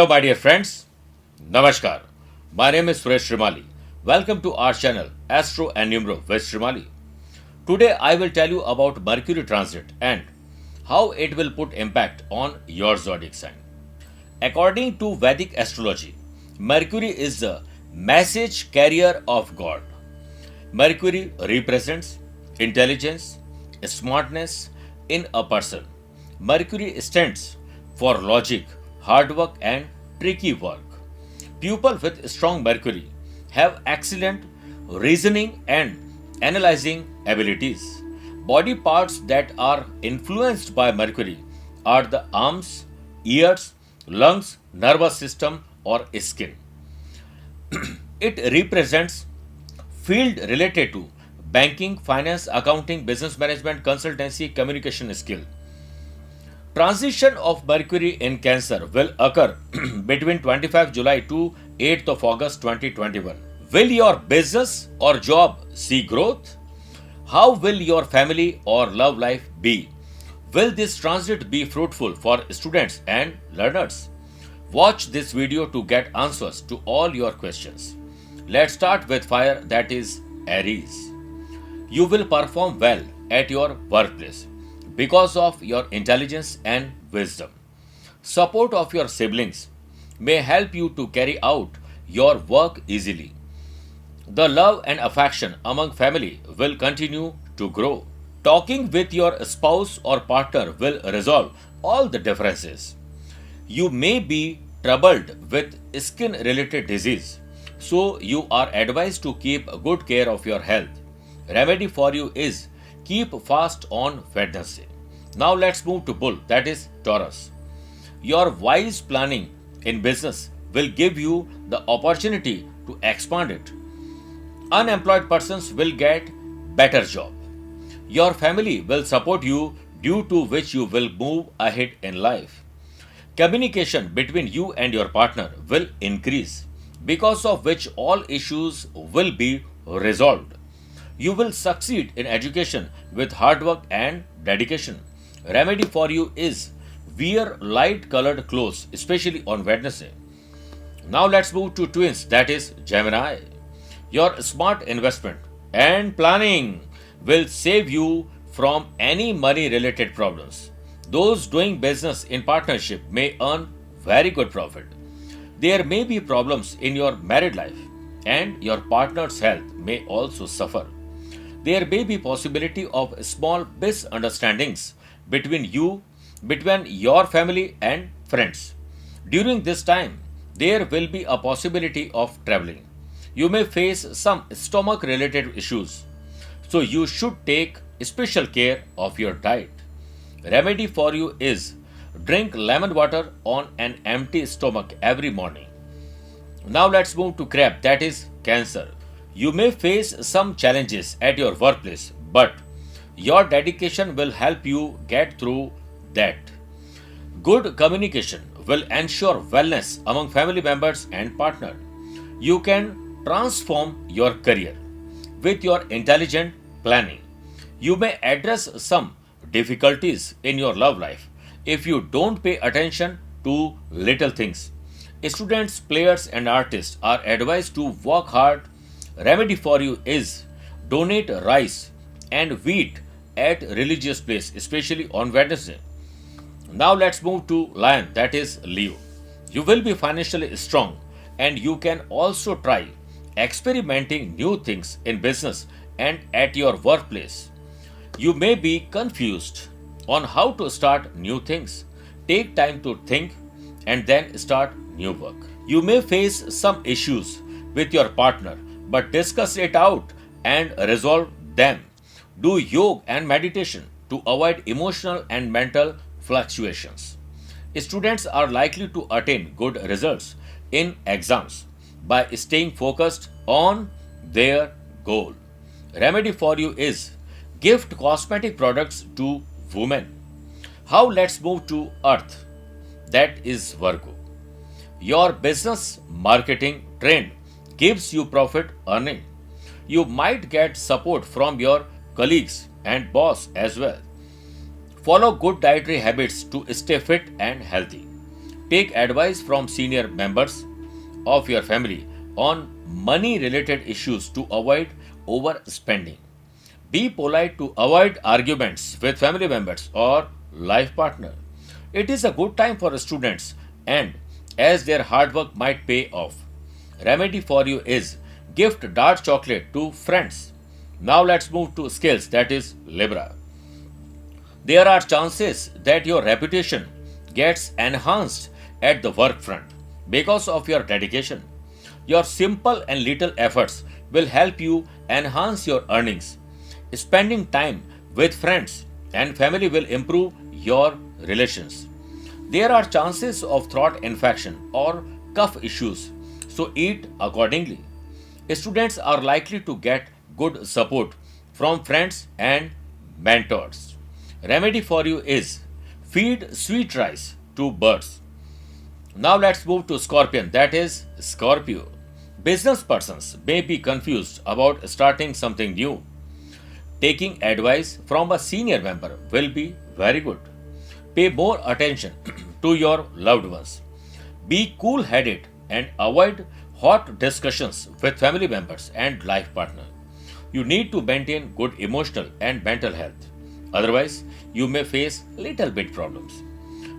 Hello, my dear friends. Namaskar. My name is Suresh Shrimali. Welcome to our channel Astro and Numero with Shrimali. Today, I will tell you about Mercury transit and how it will put impact on your zodiac sign. According to Vedic astrology, Mercury is the message carrier of God. Mercury represents intelligence, smartness in a person. Mercury stands for logic, hard work, and tricky work. People with strong Mercury have excellent reasoning and analyzing abilities. Body parts that are influenced by Mercury are the arms, ears, lungs, nervous system, or skin. It represents field related to banking, finance, accounting, business management, consultancy, communication skill. Transition of Mercury in Cancer will occur between 25 July to 8th of August 2021. Will your business or job see growth? How will your family or love life be? Will this transit be fruitful for students and learners? Watch this video to get answers to all your questions. Let's start with fire, that is Aries. You will perform well at your workplace because of your intelligence and wisdom. Support of your siblings may help you to carry out your work easily. The love and affection among family will continue to grow. Talking with your spouse or partner will resolve all the differences. You may be troubled with skin related disease, so you are advised to keep good care of your health. Remedy for you is keep fast on Wednesday. Now let's move to Bull, that is Taurus. Your wise planning in business will give you the opportunity to expand it. Unemployed persons will get better job. Your family will support you, due to which you will move ahead in life. Communication between you and your partner will increase, because of which all issues will be resolved. You will succeed in education with hard work and dedication. Remedy for you is wear light colored clothes, especially on Wednesday. Now let's move to twins, that is Gemini. Your smart investment and planning will save you from any money related problems. Those doing business in partnership may earn very good profit. There may be problems in your married life and your partner's health may also suffer. There may be possibility of small misunderstandings between your family and friends. During this time, there will be a possibility of traveling. You may face some stomach related issues, so you should take special care of your diet. Remedy for you is drink lemon water on an empty stomach every morning. Now let's move to Crab, that is Cancer. You may face some challenges at your workplace, but your dedication will help you get through that. Good communication will ensure wellness among family members and partner. You can transform your career with your intelligent planning. You may address some difficulties in your love life if you don't pay attention to little things. Students, players, and artists are advised to work hard. Remedy for you is donate rice and wheat at religious place, especially on Wednesday. Now let's move to Lion, that is Leo. You will be financially strong and you can also try experimenting new things in business and at your workplace. You may be confused on how to start new things. Take time to think and then start new work. You may face some issues with your partner, but discuss it out and resolve them. Do yoga and meditation to avoid emotional and mental fluctuations. Students are likely to attain good results in exams by staying focused on their goal. Remedy for you is gift cosmetic products to women. How let's move to Earth, that is Virgo. Your business marketing trend gives you profit earning. You might get support from your colleagues and boss as well. Follow good dietary habits to stay fit and healthy. Take advice from senior members of your family on money related issues to avoid overspending. Be polite to avoid arguments with family members or life partner. It is a good time for students and as their hard work might pay off. Remedy for you is gift dark chocolate to friends. Now let's move to skills, that is Libra. There are chances that your reputation gets enhanced at the work front because of your dedication. Your simple and little efforts will help you enhance your earnings. Spending time with friends and family will improve your relations. There are chances of throat infection or cough issues, so eat accordingly. Students are likely to get good support from friends and mentors. Remedy for you is feed sweet rice to birds. Now let's move to Scorpion, that is Scorpio. Business persons may be confused about starting something new. Taking advice from a senior member will be very good. Pay more attention to your loved ones. Be cool headed and avoid hot discussions with family members and life partner. You need to maintain good emotional and mental health. Otherwise, you may face little bit problems.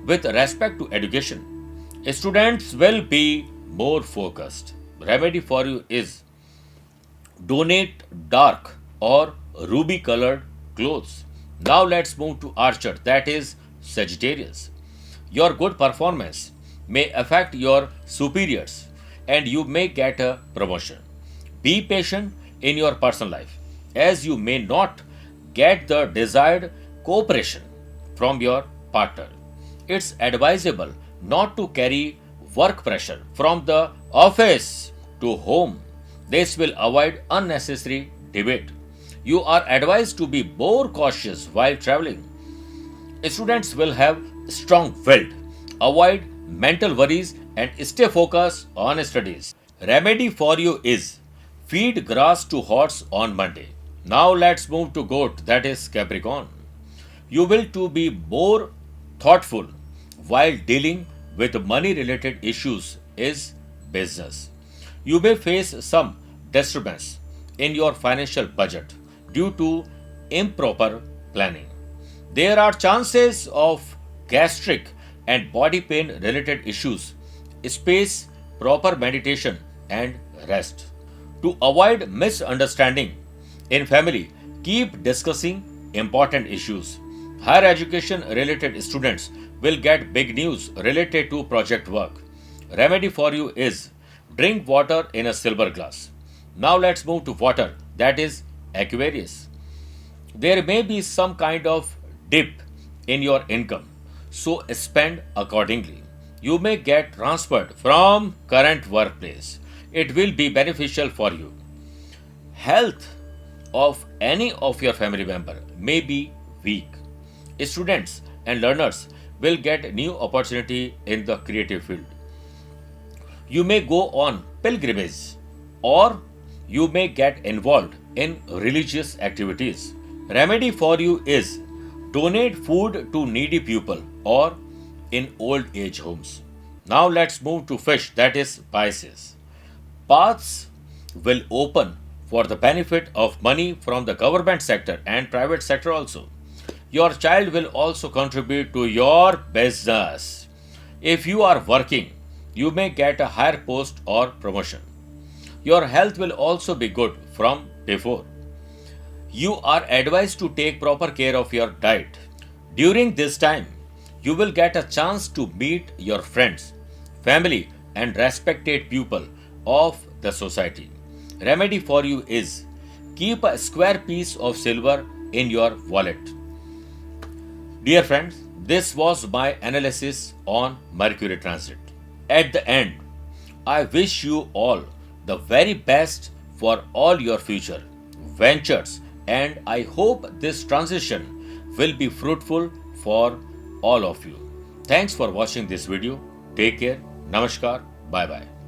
With respect to education, students will be more focused. Remedy for you is donate dark or ruby colored clothes. Now let's move to Archer, that is Sagittarius. Your good performance may affect your superiors and you may get a promotion. Be patient in your personal life as you may not get the desired cooperation from your partner. It's advisable not to carry work pressure from the office to home. This will avoid unnecessary debate. You are advised to be more cautious while traveling. Students will have strong will, avoid mental worries and stay focused on studies. Remedy for you is feed grass to horse on Monday. Now let's move to Goat, that is Capricorn. You will to be more thoughtful while dealing with money related issues is business. You may face some disturbance in your financial budget due to improper planning. There are chances of gastric and body pain related issues. Space proper meditation and rest. To avoid misunderstanding in family, keep discussing important issues. Higher education related students will get big news related to project work. Remedy for you is drink water in a silver glass. Now let's move to water, that is Aquarius. There may be some kind of dip in your income, so spend accordingly. You may get transferred from current workplace. It will be beneficial for you. Health of any of your family member may be weak. Students and learners will get new opportunity in the creative field. You may go on pilgrimage or you may get involved in religious activities. Remedy for you is donate food to needy people or in old age homes. Now let's move to fish, that is Pisces. Paths will open for the benefit of money from the government sector and private sector also. Your child will also contribute to your business. If you are working, you may get a higher post or promotion. Your health will also be good from before. You are advised to take proper care of your diet. During this time, you will get a chance to meet your friends, family, and respected people of the society. Remedy for you is keep a square piece of silver in your wallet. Dear friends, this was my analysis on Mercury transit. At the end, I wish you all the very best for all your future ventures, and I hope this transition will be fruitful for all of you. Thanks for watching this video. Take care. Namaskar. Bye bye.